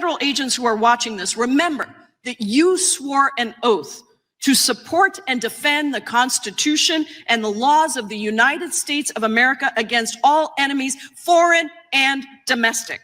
federal agents who are watching this, remember that you swore an oath to support and defend the Constitution and the laws of the United States of America against all enemies, foreign and domestic.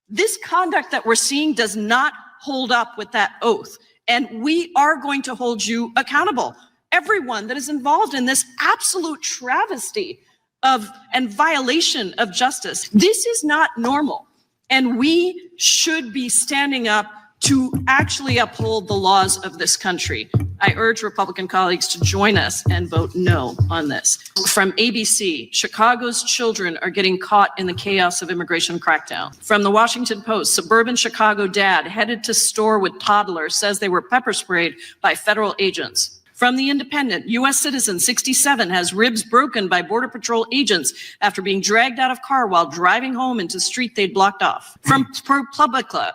This conduct that we're seeing does not hold up with that oath, and we are going to hold you accountable. Everyone that is involved in this absolute travesty of and violation of justice. This is not normal, and we should be standing up to actually uphold the laws of this country. I urge Republican colleagues to join us and vote no on this. From ABC, Chicago's children are getting caught in the chaos of immigration crackdown. From the Washington Post, suburban Chicago dad headed to store with toddler says they were pepper sprayed by federal agents. From The Independent, U.S. citizen 67 has ribs broken by Border Patrol agents after being dragged out of car while driving home into street they'd blocked off. From ProPublica,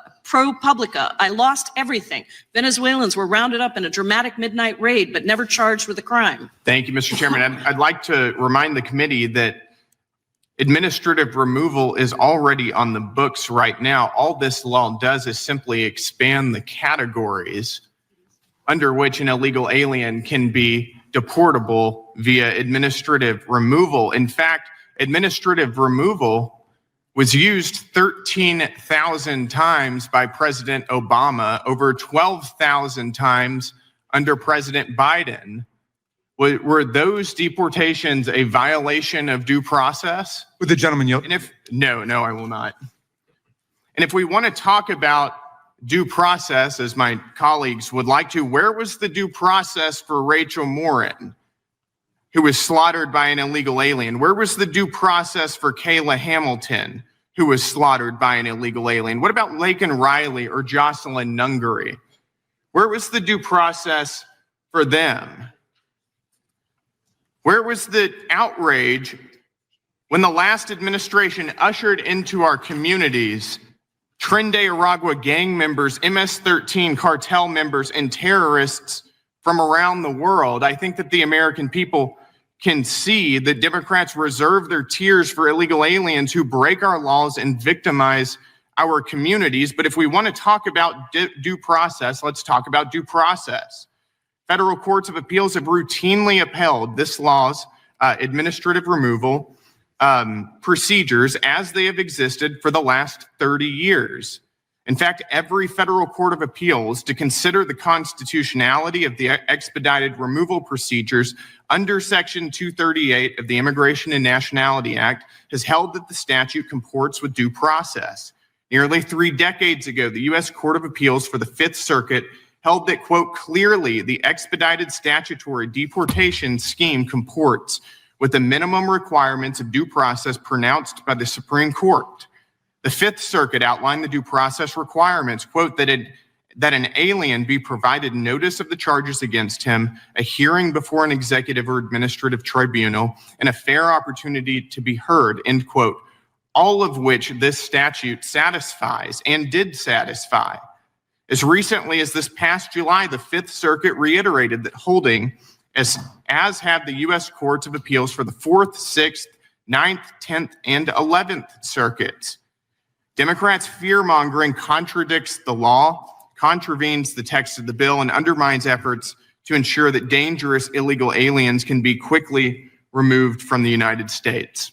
I lost everything. Venezuelans were rounded up in a dramatic midnight raid, but never charged with a crime. Thank you, Mr. Chairman. I'd like to remind the committee that administrative removal is already on the books right now. All this law does is simply expand the categories under which an illegal alien can be deportable via administrative removal. In fact, administrative removal was used 13,000 times by President Obama, over 12,000 times under President Biden. Were those deportations a violation of due process? Would the gentleman yield? No, I will not. And if we want to talk about due process, as my colleagues would like to, where was the due process for Rachel Morin, who was slaughtered by an illegal alien? Where was the due process for Kayla Hamilton, who was slaughtered by an illegal alien? What about Laken Riley or Jocelyn Nungary? Where was the due process for them? Where was the outrage when the last administration ushered into our communities Tren de Aragua gang members, MS-13 cartel members, and terrorists from around the world? I think that the American people can see that Democrats reserve their tears for illegal aliens who break our laws and victimize our communities. But if we want to talk about due process, let's talk about due process. Federal courts of appeals have routinely upheld this law's administrative removal procedures as they have existed for the last 30 years. In fact, every federal court of appeals to consider the constitutionality of the expedited removal procedures under Section 238 of the Immigration and Nationality Act has held that the statute comports with due process. Nearly 3 decades ago, the U.S. Court of Appeals for the Fifth Circuit held that, quote, clearly the expedited statutory deportation scheme comports with the minimum requirements of due process pronounced by the Supreme Court. The Fifth Circuit outlined the due process requirements, quote, that an alien be provided notice of the charges against him, a hearing before an executive or administrative tribunal, and a fair opportunity to be heard, end quote, all of which this statute satisfies and did satisfy. As recently as this past July, the Fifth Circuit reiterated that holding, as have the U.S. Courts of Appeals for the 4th, 6th, 9th, 10th, and 11th Circuits. Democrats' fear-mongering contradicts the law, contravenes the text of the bill, and undermines efforts to ensure that dangerous illegal aliens can be quickly removed from the United States.